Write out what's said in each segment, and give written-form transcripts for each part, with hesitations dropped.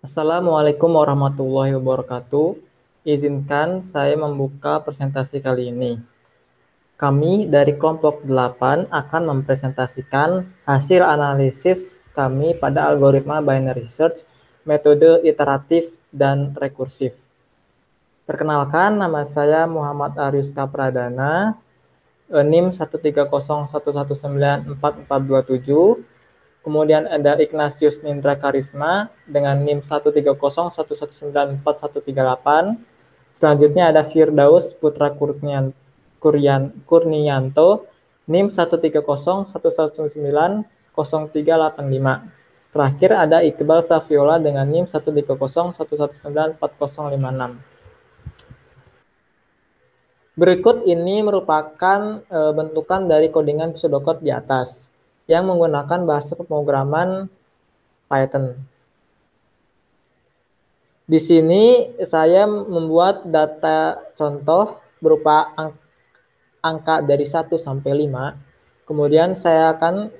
Assalamualaikum warahmatullahi wabarakatuh. Izinkan saya membuka presentasi kali ini. Kami dari kelompok 8 akan mempresentasikan hasil analisis kami pada algoritma binary search, metode iteratif dan rekursif. Perkenalkan, nama saya Muhammad Aryuska Pradana, NIM 13011944427. Kemudian ada Ignatius Nindra Karisma dengan NIM 13011941138. Selanjutnya ada Firdaus Putra Kurnianto NIM 13011190385. Terakhir ada Iqbal Safiola dengan NIM 13011194056. Berikut ini merupakan bentukan dari codingan pseudocode di atas yang menggunakan bahasa pemrograman Python. Di sini saya membuat data contoh berupa angka dari 1 sampai 5. Kemudian saya akan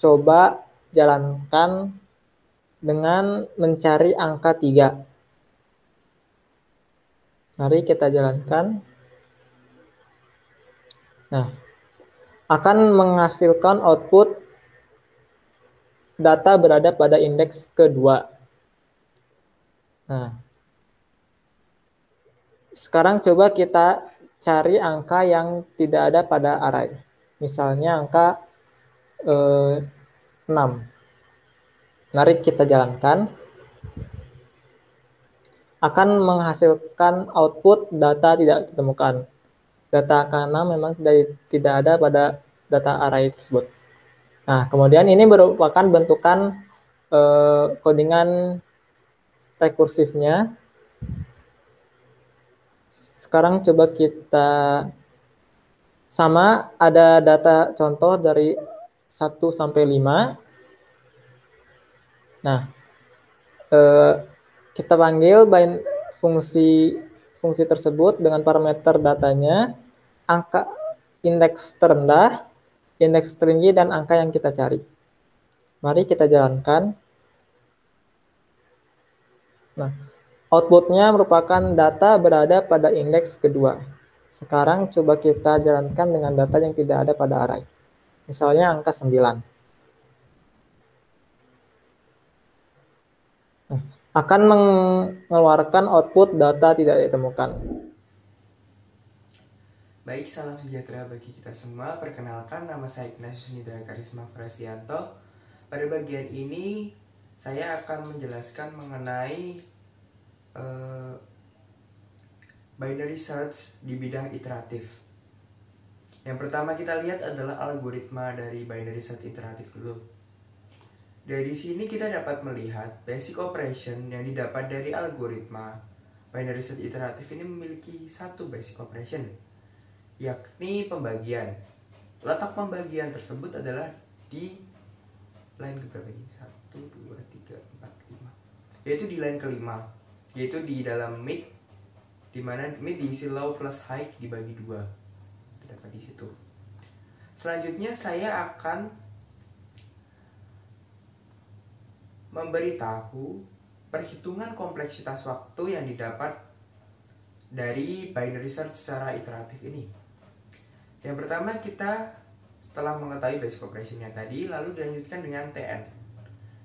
coba jalankan dengan mencari angka 3. Mari kita jalankan. Nah, akan menghasilkan output data berada pada indeks kedua. Nah, sekarang coba kita cari angka yang tidak ada pada array. Misalnya angka 6. Mari kita jalankan. Akan menghasilkan output data tidak ditemukan. Data angka 6 memang tidak ada pada data array tersebut. Nah, kemudian ini merupakan bentukan codingan rekursifnya. Sekarang coba kita sama ada data contoh dari 1 sampai 5. Nah, kita panggil fungsi tersebut dengan parameter datanya, angka indeks terendah, indeks tertinggi, dan angka yang kita cari. Mari kita jalankan. Nah, outputnya merupakan data berada pada indeks kedua. Sekarang coba kita jalankan dengan data yang tidak ada pada array. Misalnya angka 9. Nah, akan mengeluarkan output data tidak ditemukan. Baik, salam sejahtera bagi kita semua. Perkenalkan, nama saya Ignatius Nindra Karisma Prasianto. Pada bagian ini, saya akan menjelaskan mengenai binary search di bidang iteratif. Yang pertama kita lihat adalah algoritma dari binary search iteratif dulu. Dari sini kita dapat melihat basic operation yang didapat dari algoritma binary search iteratif ini memiliki satu basic operation, yakni pembagian. Letak pembagian tersebut adalah di line keberapa ini? 1, 2, 3, 4, 5. Yaitu di line kelima, yaitu di dalam mid, di mana mid diisi low plus high dibagi 2. Terdapat di situ. Selanjutnya saya akan memberitahu perhitungan kompleksitas waktu yang didapat dari binary search secara iteratif ini. Yang pertama, kita setelah mengetahui basic operationnya tadi, lalu dilanjutkan dengan Tn.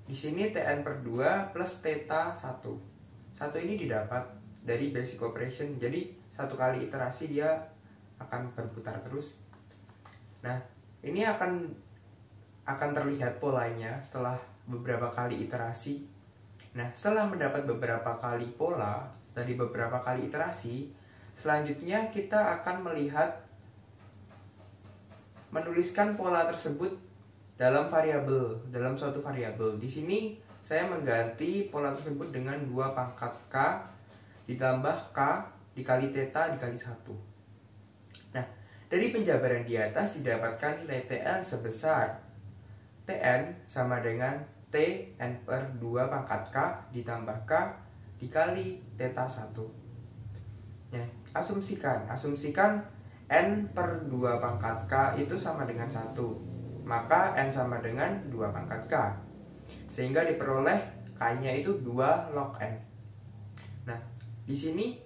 Di sini Tn per 2 plus theta 1. 1 ini didapat dari basic operation, jadi satu kali iterasi dia akan berputar terus. Nah, ini akan terlihat polanya setelah beberapa kali iterasi. Nah, setelah mendapat beberapa kali pola dari beberapa kali iterasi, selanjutnya kita akan menuliskan pola tersebut dalam suatu variabel. Di sini saya mengganti pola tersebut dengan 2 pangkat K ditambah K dikali theta dikali 1. Nah, dari penjabaran di atas didapatkan nilai Tn sebesar Tn sama dengan Tn per 2 pangkat K ditambah K dikali theta 1. Nah, asumsikan N per 2 pangkat K itu sama dengan 1. Maka N sama dengan 2 pangkat K. Sehingga diperoleh K-nya itu 2 log N. Nah, di sini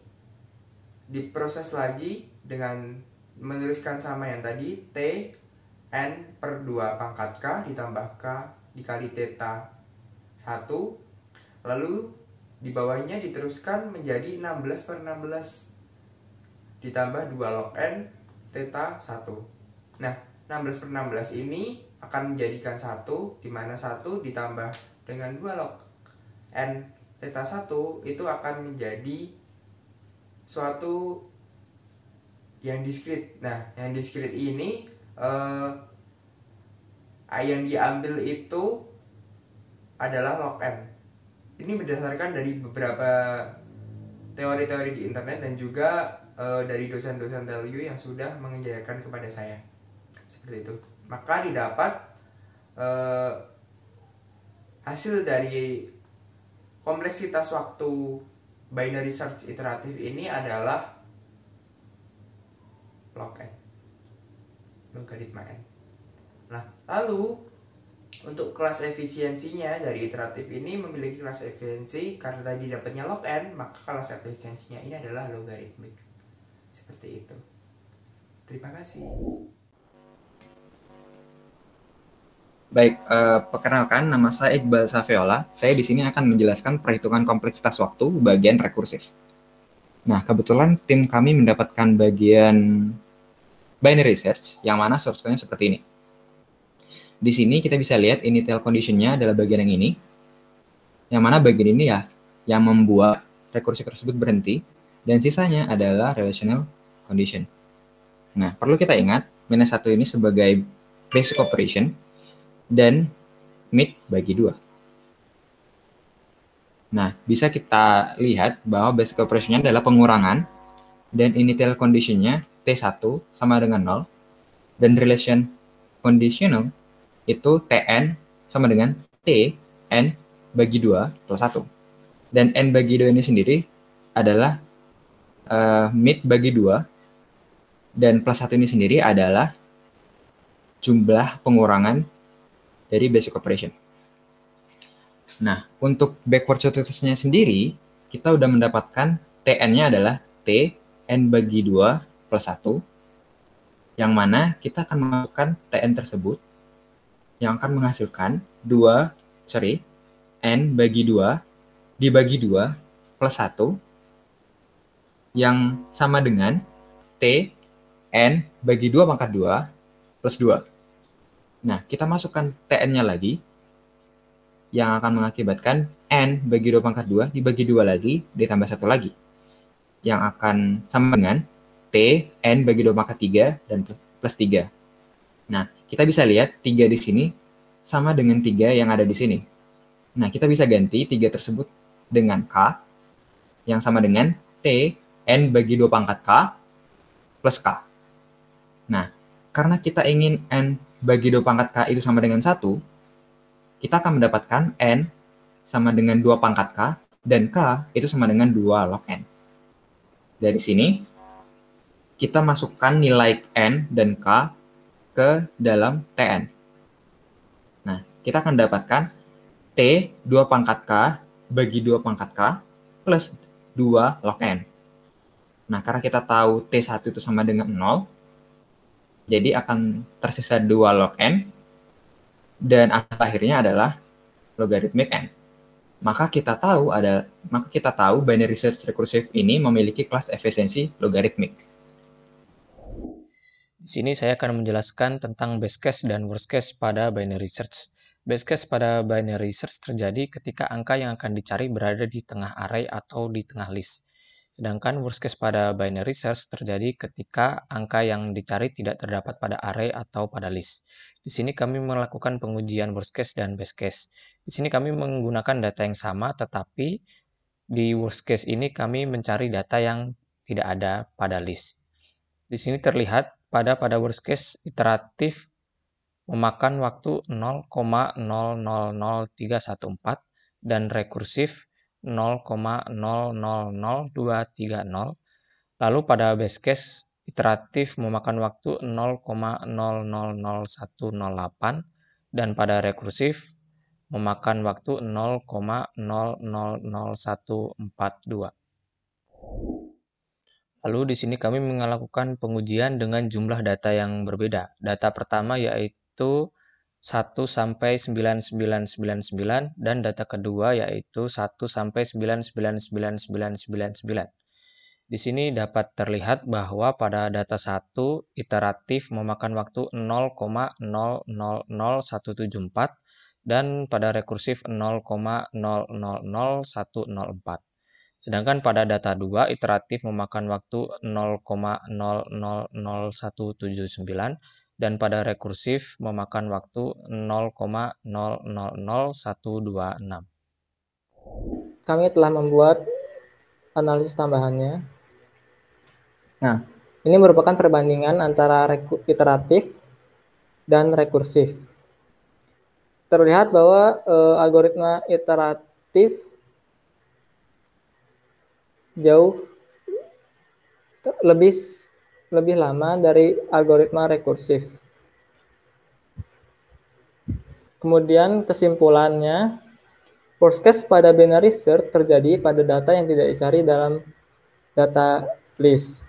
diproses lagi dengan menuliskan sama yang tadi, T N per 2 pangkat K ditambah K dikali theta 1. Lalu di bawahnya diteruskan menjadi 16 per 16 ditambah 2 log N theta 1. Nah, 16 per 16 ini akan menjadikan 1, di mana 1 ditambah dengan 2 log N theta 1 itu akan menjadi suatu yang diskrit. Nah, yang diskrit ini yang diambil itu adalah log N. Ini berdasarkan dari beberapa teori-teori di internet dan juga dari dosen-dosen TLU yang sudah mengajarkan kepada saya. Seperti itu. Maka didapat hasil dari kompleksitas waktu binary search iteratif ini adalah log N, logaritma N. Nah, lalu untuk kelas efisiensinya dari iteratif ini memiliki kelas efisiensi karena tadi dapatnya log N, maka kelas efisiensinya ini adalah logaritmik. Seperti itu. Terima kasih. Baik, perkenalkan nama saya Iqbal Safeola. Saya di sini akan menjelaskan perhitungan kompleksitas waktu bagian rekursif. Nah, kebetulan tim kami mendapatkan bagian binary search yang mana source code-nya seperti ini. Di sini kita bisa lihat initial condition-nya adalah bagian yang ini, yang mana bagian ini ya yang membuat rekursif tersebut berhenti, dan sisanya adalah relational condition. Nah, perlu kita ingat, minus 1 ini sebagai basic operation, dan mid bagi 2. Nah, bisa kita lihat bahwa basic operation-nya adalah pengurangan, dan initial condition-nya T1 sama dengan 0, dan relation conditional itu Tn sama dengan Tn bagi 2 plus 1. Dan N bagi 2 ini sendiri adalah mid bagi 2, dan plus 1 ini sendiri adalah jumlah pengurangan dari basic operation. Nah, untuk backward shortcut-nya sendiri, kita udah mendapatkan Tn-nya adalah T N bagi 2 plus 1, yang mana kita akan memasukkan Tn tersebut, yang akan menghasilkan N bagi 2 dibagi 2 plus 1, yang sama dengan T N bagi 2 pangkat 2 plus 2. Nah, kita masukkan Tn-nya lagi, yang akan mengakibatkan N bagi 2 pangkat 2 dibagi 2 lagi, ditambah 1 lagi, yang akan sama dengan T N bagi 2 pangkat 3 dan plus 3. Nah, kita bisa lihat 3 di sini sama dengan 3 yang ada di sini. Nah, kita bisa ganti 3 tersebut dengan K, yang sama dengan T N bagi 2 pangkat K plus K. Nah, karena kita ingin N bagi 2 pangkat K itu sama dengan 1, kita akan mendapatkan N sama dengan 2 pangkat K, dan K itu sama dengan 2 log N. Dari sini, kita masukkan nilai N dan K ke dalam Tn. Nah, kita akan dapatkan T 2 pangkat K bagi 2 pangkat K plus 2 log N. Nah, karena kita tahu T1 itu sama dengan 0, jadi akan tersisa 2 log N, dan akhirnya adalah logaritmik N. Maka kita tahu binary search recursive ini memiliki kelas efisiensi logaritmik. Di sini saya akan menjelaskan tentang best case dan worst case pada binary search. Best case pada binary search terjadi ketika angka yang akan dicari berada di tengah array atau di tengah list. Sedangkan worst case pada binary search terjadi ketika angka yang dicari tidak terdapat pada array atau pada list. Di sini kami melakukan pengujian worst case dan best case. Di sini kami menggunakan data yang sama, tetapi di worst case ini kami mencari data yang tidak ada pada list. Di sini terlihat pada worst case iteratif memakan waktu 0,000314 dan rekursif 0,000230. Lalu pada best case iteratif memakan waktu 0,000108 dan pada rekursif memakan waktu 0,000142. Lalu di sini kami melakukan pengujian dengan jumlah data yang berbeda. Data pertama yaitu 1 sampai 99999 dan data kedua yaitu 1 sampai 9999999. Di sini dapat terlihat bahwa pada data 1 iteratif memakan waktu 0,000174 dan pada rekursif 0,000104. Sedangkan pada data 2 iteratif memakan waktu 0,000179 dan pada rekursif memakan waktu 0,000126. Kami telah membuat analisis tambahannya. Nah, ini merupakan perbandingan antara iteratif dan rekursif. Terlihat bahwa algoritma iteratif jauh lebih lama dari algoritma rekursif. Kemudian kesimpulannya, worst case pada binary search terjadi pada data yang tidak dicari dalam data list.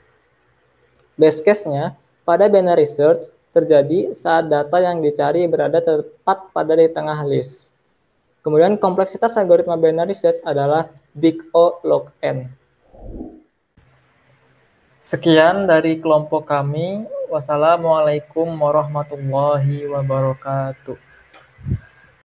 Best case-nya pada binary search terjadi saat data yang dicari berada tepat pada di tengah list. Kemudian kompleksitas algoritma binary search adalah big O log n. Sekian dari kelompok kami. Wassalamualaikum warahmatullahi wabarakatuh.